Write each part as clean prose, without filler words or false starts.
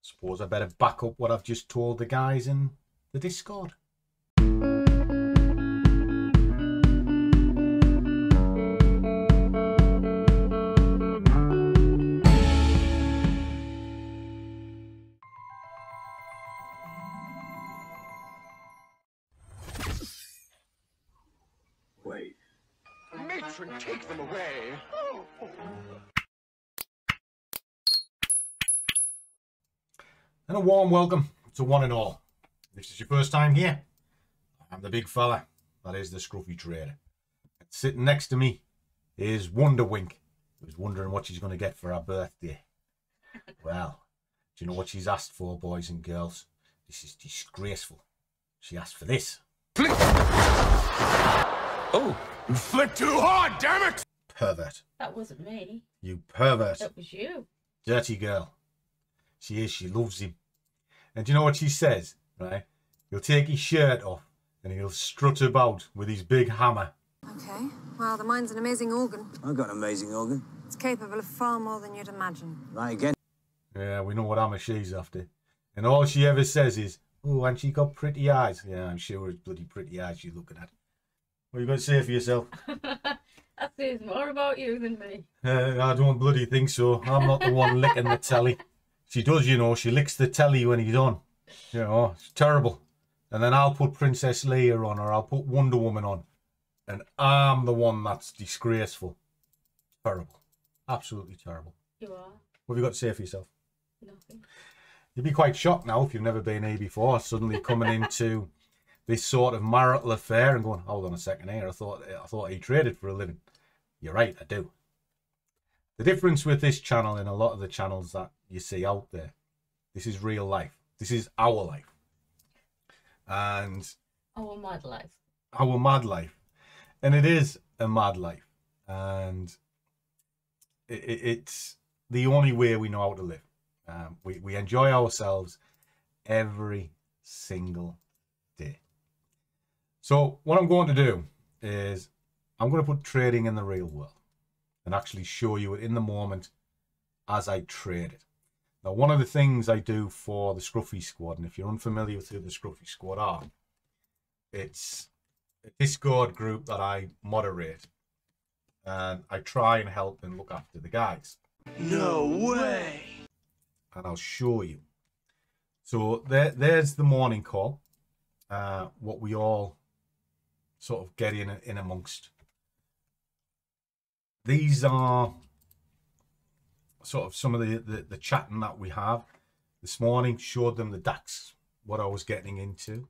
Suppose I better back up what I've just told the guys in the Discord. Wait. Matron, take them away. And a warm welcome to one and all. If this is your first time here, I'm the big fella. That is the Scruffy Trader. And sitting next to me is Wonder Wink, who's wondering what she's going to get for her birthday. Well, do you know what she's asked for, boys and girls? This is disgraceful. She asked for this. Oh, you flipped too hard, damn it! Pervert. That wasn't me. You pervert. That was you. Dirty girl. She is. She loves him. And do you know what she says? Right? He'll take his shirt off and he'll strut about with his big hammer. Okay. Well, the mind's an amazing organ. I've got an amazing organ. It's capable of far more than you'd imagine. Right again. Yeah, we know what hammer she's after. And all she ever says is, oh, and she got pretty eyes. Yeah, I'm sure it's bloody pretty eyes she's looking at. What are you going to say for yourself? That says more about you than me. I don't bloody think so. I'm not the one licking the telly. She does, you know. She licks the telly when he's on. You know, it's terrible. And then I'll put Princess Leia on, or I'll put Wonder Woman on. And I'm the one that's disgraceful. Terrible. Absolutely terrible. You are. What have you got to say for yourself? Nothing. You'd be quite shocked now if you've never been here before, suddenly coming into this sort of marital affair and going, hold on a second here, I thought he traded for a living. You're right, I do. The difference with this channel and a lot of the channels that you see out there, this is real life. This is our life. And Our mad life. our mad life. And it is a mad life. And it's the only way we know how to live. We enjoy ourselves every single day. So what I'm going to do is I'm going to put trading in the real world and actually show you it in the moment as I trade it. Now, one of the things I do for the Scruffy Squad, and if you're unfamiliar with who the Scruffy Squad are, it's a Discord group that I moderate, and I try and help and look after the guys. No way! And I'll show you. So there's the morning call, what we all sort of get in amongst. These are sort of some of the chatting that we have. This morning showed them the DAX, what I was getting into.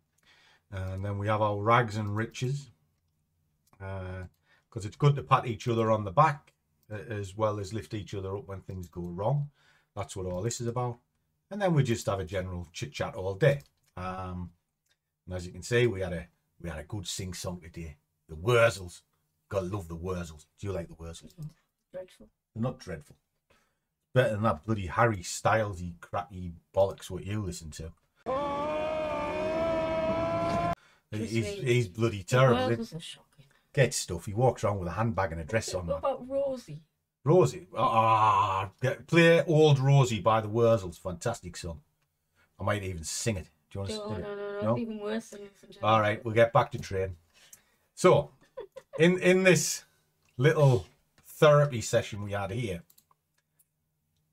And then we have our rags and riches, because it's good to pat each other on the back as well as lift each other up when things go wrong. That's what all this is about. And then we just have a general chit chat all day. And as you can see, we had a good sing song today. The Wurzels. Gotta love the Wurzels. Do you like the Wurzels? Dreadful. They're not dreadful. Better than that bloody Harry Stylesy crappy bollocks what you listen to. He's bloody terrible. The are shocking. Get stuff. He walks around with a handbag and a dress on. What about Rosie? Rosie. Play Old Rosie by the Wurzels. Fantastic song. I might even sing it. Do you want to sing it? No. Even worse than All right, we'll get back to trade. So, in this little therapy session we had here,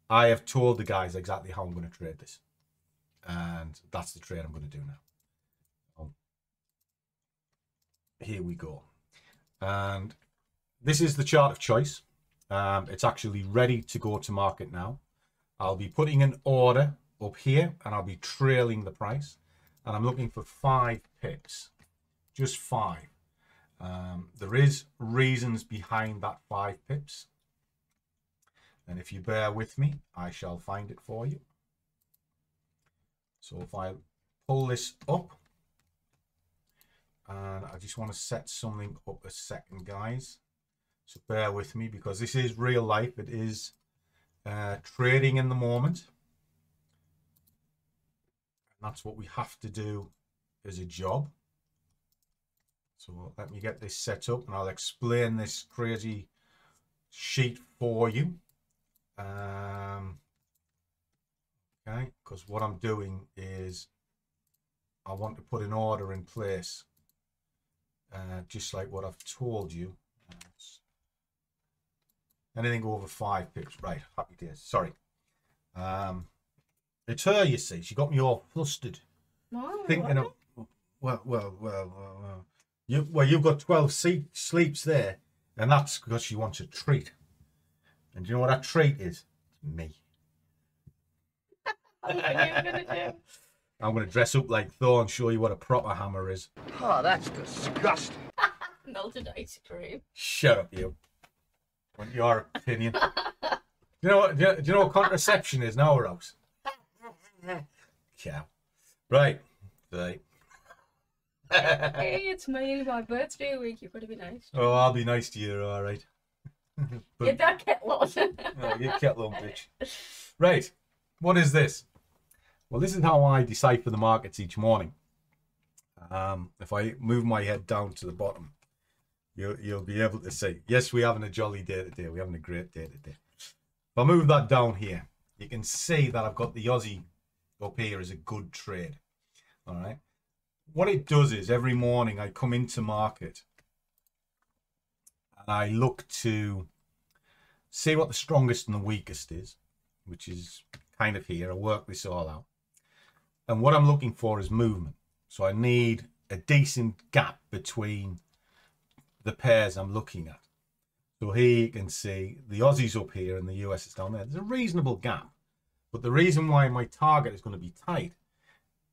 I have told the guys exactly how I'm going to trade this. And that's the trade I'm going to do now. Here we go. And this is the chart of choice. It's actually ready to go to market now. I'll be putting an order up here and I'll be trailing the price. And I'm looking for 5 pips. Just 5. There is reasons behind that 5 pips. And if you bear with me, I shall find it for you. So if I pull this up, and I just want to set something up a second, guys. So bear with me because this is real life. It is trading in the moment. And that's what we have to do as a job. So let me get this set up and I'll explain this crazy sheet for you. Okay, because what I'm doing is I want to put an order in place, just like what I've told you. Anything over 5 pips, right? Happy days. Sorry, it's her. You see, she got me all flustered, No, thinking of you've got 12 sleeps there, and that's because she wants a treat. And do you know what that treat is? It's me. what are you gonna do? I'm going to dress up like Thor and show you what a proper hammer is. Oh, that's disgusting. Melted ice cream. Shut up, you. Want your opinion? Do you know what contraception is now, Rose? Cow. Right. Right. Hey, it's mainly my birthday week. You gotta be nice. Oh, I'll be nice to you, all right. Get that kettle on. Oh, you kettle on, bitch. Right. What is this? Well, this is how I decipher the markets each morning. If I move my head down to the bottom, you'll be able to see. Yes, we're having a jolly day today. We're having a great day today. If I move that down here, you can see that I've got the Aussie up here as a good trade. All right. What it does is every morning I come into market and I look to see what the strongest and the weakest is, which is kind of here. I work this all out. And what I'm looking for is movement. So I need a decent gap between the pairs I'm looking at. So here you can see the Aussies up here and the US is down there. There's a reasonable gap. But the reason why my target is going to be tight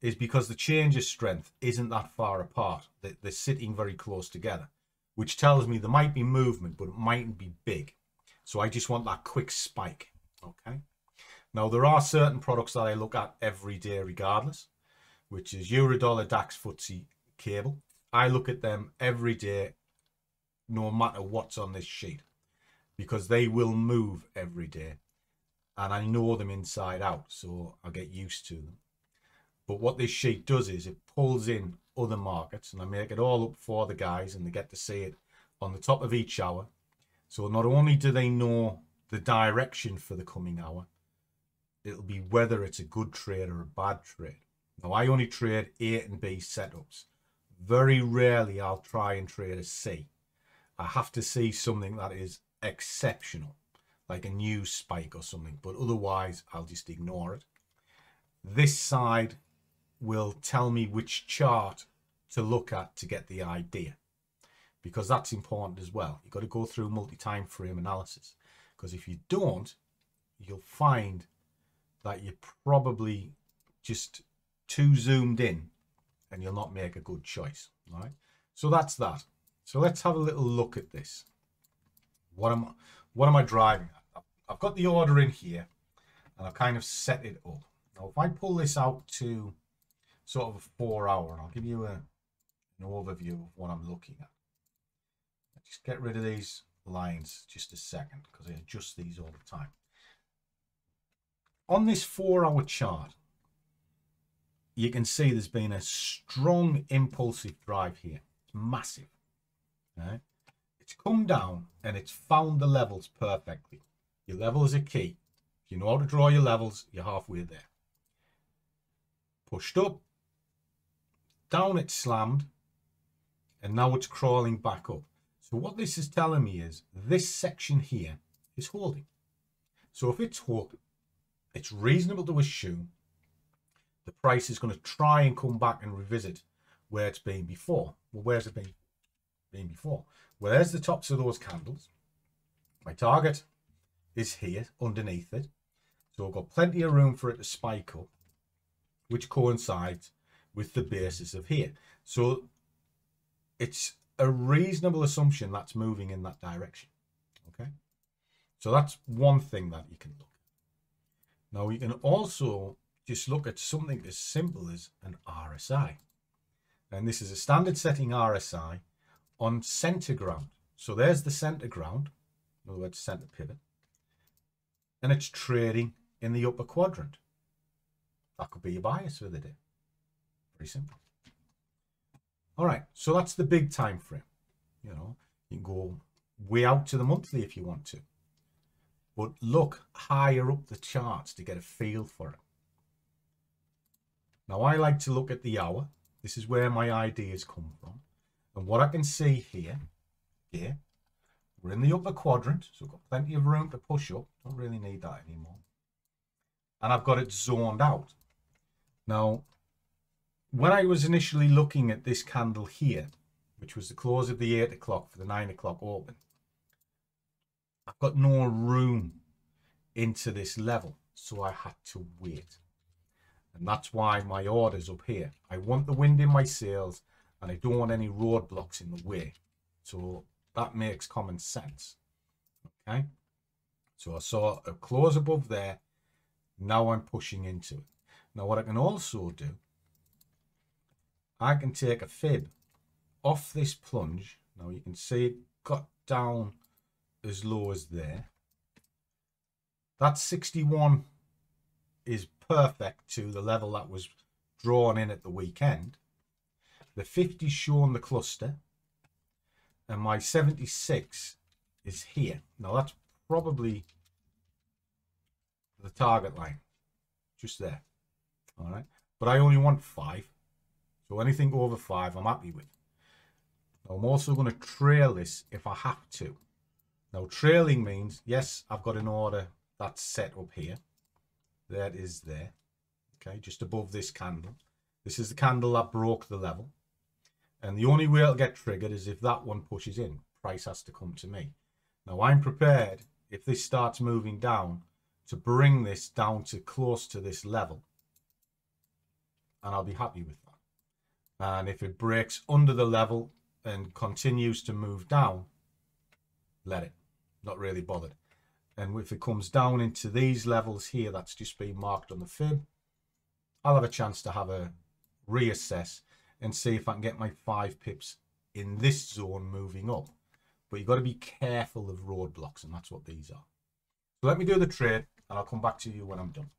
is because the change of strength isn't that far apart. They're sitting very close together, which tells me there might be movement, but it mightn't be big. So I just want that quick spike. Okay. Now, there are certain products that I look at every day regardless, which is Eurodollar, DAX, FTSE, cable. I look at them every day, no matter what's on this sheet, because they will move every day. And I know them inside out, so I get used to them. But what this sheet does is it pulls in other markets, and I make it all up for the guys, and they get to see it on the top of each hour. So not only do they know the direction for the coming hour, it'll be whether it's a good trade or a bad trade. Now, I only trade A and B setups. Very rarely I'll try and trade a C. I have to see something that is exceptional, like a new spike or something, but otherwise I'll just ignore it. This side will tell me which chart to look at to get the idea, because that's important as well. You've got to go through multi-time frame analysis, because if you don't, you'll find that you're probably just too zoomed in and you'll not make a good choice. All right. So that's that. So let's have a little look at this. What am I driving at? I've got the order in here and I've kind of set it up. Now, if I pull this out to sort of a 4 hour, I'll give you an overview of what I'm looking at. Just get rid of these lines just a second, because I adjust these all the time. On this 4 hour chart, you can see there's been a strong impulsive drive here. It's massive. Right? It's come down and it's found the levels perfectly. Your levels are key. If you know how to draw your levels, you're halfway there. Pushed up, down it slammed, and now it's crawling back up. So what this is telling me is this section here is holding. So if it's holding, it's reasonable to assume the price is going to try and come back and revisit where it's been before. Well, where's it been before? Well, there's the tops of those candles. My target is here underneath it. So I've got plenty of room for it to spike up, which coincides with the basis of here. So it's a reasonable assumption that's moving in that direction. Okay. So that's one thing that you can look at. Now you can also just look at something as simple as an RSI. And this is a standard setting RSI on center ground. So there's the center ground, in other words, center pivot. And it's trading in the upper quadrant. That could be your bias for the day. Very simple. All right, so that's the big time frame. You know, you can go way out to the monthly if you want to. But look higher up the charts to get a feel for it. Now I like to look at the hour. This is where my ideas come from. And what I can see here, we're in the upper quadrant, so I've got plenty of room to push up. Don't really need that anymore. And I've got it zoned out. Now, when I was initially looking at this candle here, which was the close of the 8 o'clock for the 9 o'clock open, I've got no room into this level, so I had to wait. And that's why my order's up here. I want the wind in my sails, and I don't want any roadblocks in the way. So that makes common sense. Okay. So I saw a close above there. Now I'm pushing into it. Now what I can also do, I can take a fib off this plunge. Now you can see it got down as low as there. That 61 is perfect to the level that was drawn in at the weekend. The 50 shown the cluster, and my 76 is here. Now that's probably the target line, just there. All right, but I only want 5, so anything over 5 I'm happy with. Now I'm also going to trail this if I have to. Now trailing means, yes, I've got an order that's set up here. There it is there. Okay, just above this candle. This is the candle that broke the level. And the only way it'll get triggered is if that one pushes in. Price has to come to me. Now I'm prepared, if this starts moving down, to bring this down to close to this level. And I'll be happy with that. And if it breaks under the level and continues to move down, let it. Not really bothered. And if it comes down into these levels here, that's just been marked on the fib, I'll have a chance to have a reassess and see if I can get my 5 pips in this zone moving up. But you've got to be careful of roadblocks, and that's what these are. So let me do the trade, and I'll come back to you when I'm done.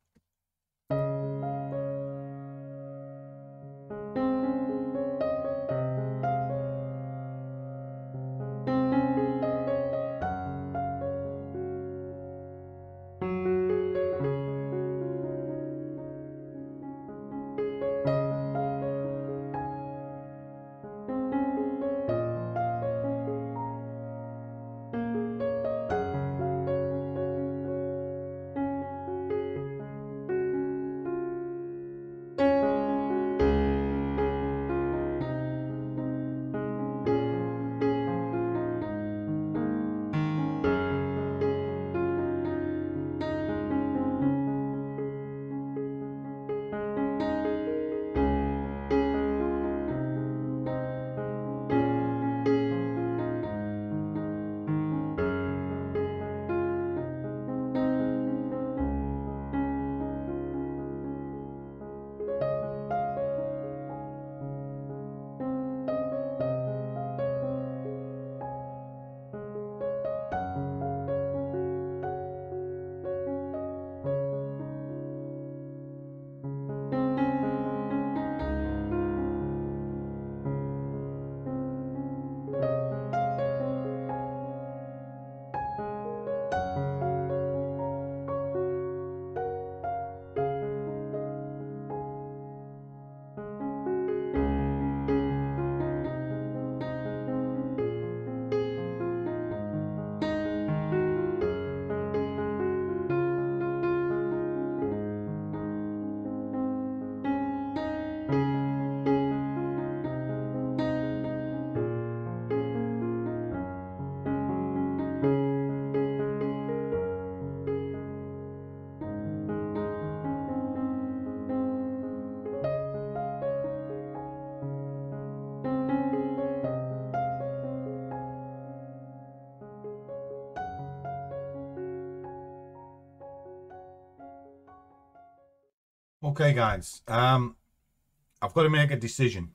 Okay, guys, I've got to make a decision.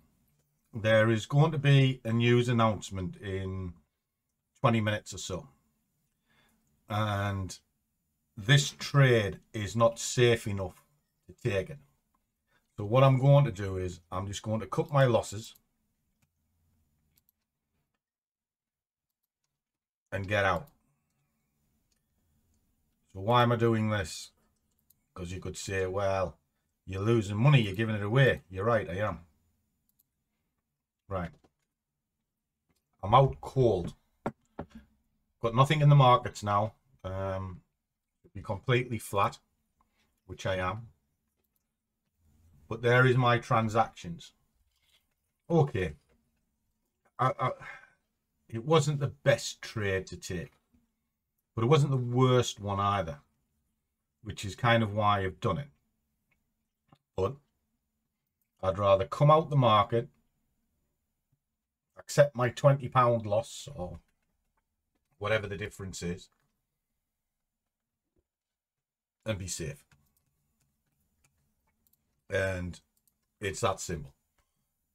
There is going to be a news announcement in 20 minutes or so. And this trade is not safe enough to take it. So what I'm going to do is I'm just going to cut my losses and get out. So why am I doing this? Because you could say, well, you're losing money, you're giving it away. You're right, I am. Right. I'm out cold. Got nothing in the markets now. Be completely flat, which I am. But there is my transactions. Okay. It wasn't the best trade to take, but it wasn't the worst one either, which is kind of why I've done it. But I'd rather come out the market, accept my £20 loss or whatever the difference is, and be safe. And it's that simple.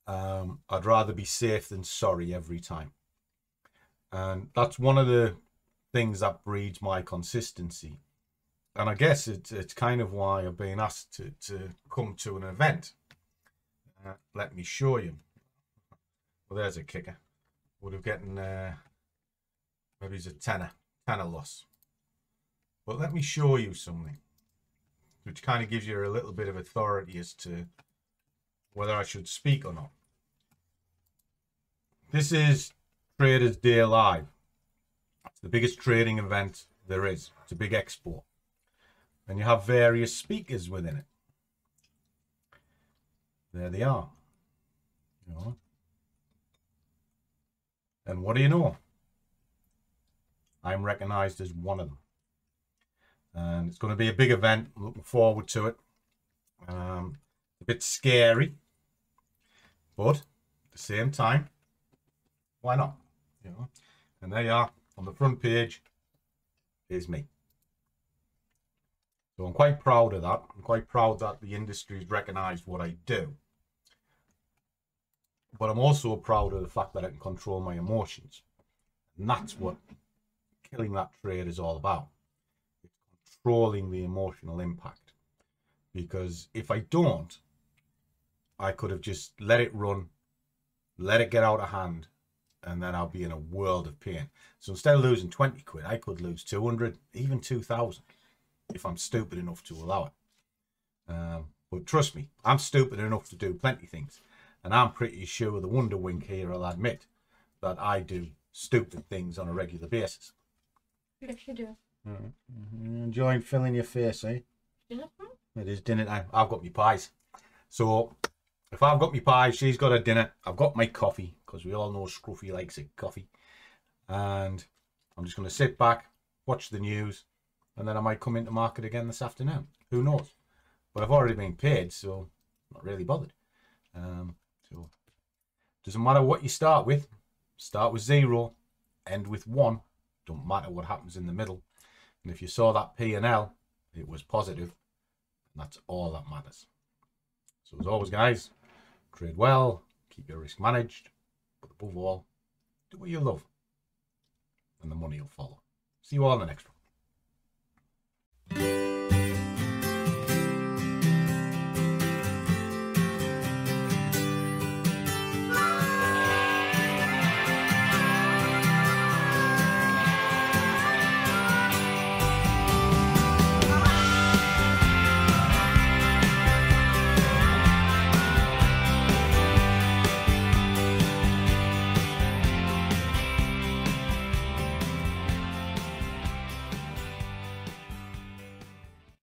I'd rather be safe than sorry every time. And that's one of the things that breeds my consistency. And I guess it's kind of why I've been asked to come to an event. Let me show you. Well, there's a kicker. Would have gotten maybe it's a tenner loss. But let me show you something, which kind of gives you a little bit of authority as to whether I should speak or not. This is Traders Day Live. It's the biggest trading event there is. It's a big expo. And you have various speakers within it. There they are. You know. And what do you know? I'm recognized as one of them. And it's going to be a big event. I'm looking forward to it. A bit scary. But at the same time, why not? You know. And there you are. On the front page is me. So I'm quite proud of that. I'm quite proud that the industry's recognised what I do. But I'm also proud of the fact that I can control my emotions. And that's what killing that trade is all about. It's controlling the emotional impact. Because if I don't, I could have just let it run, let it get out of hand, and then I'll be in a world of pain. So instead of losing 20 quid, I could lose 200, even 2,000, if I'm stupid enough to allow it. But trust me, I'm stupid enough to do plenty of things. And I'm pretty sure the Wonder Wink here will admit that I do stupid things on a regular basis. Yes, you do. You're enjoying filling your face, eh? Yeah. It is dinner time. I've got my pies. So if I've got my pies, she's got her dinner. I've got my coffee, because we all know Scruffy likes a coffee. And I'm just going to sit back, watch the news, and then I might come into market again this afternoon. Who knows? But I've already been paid, so I'm not really bothered. So doesn't matter what you start with. Start with 0, end with 1. Don't matter what happens in the middle. And if you saw that P&L, it was positive. And that's all that matters. So as always, guys, trade well, keep your risk managed, but above all, do what you love, and the money will follow. See you all in the next one.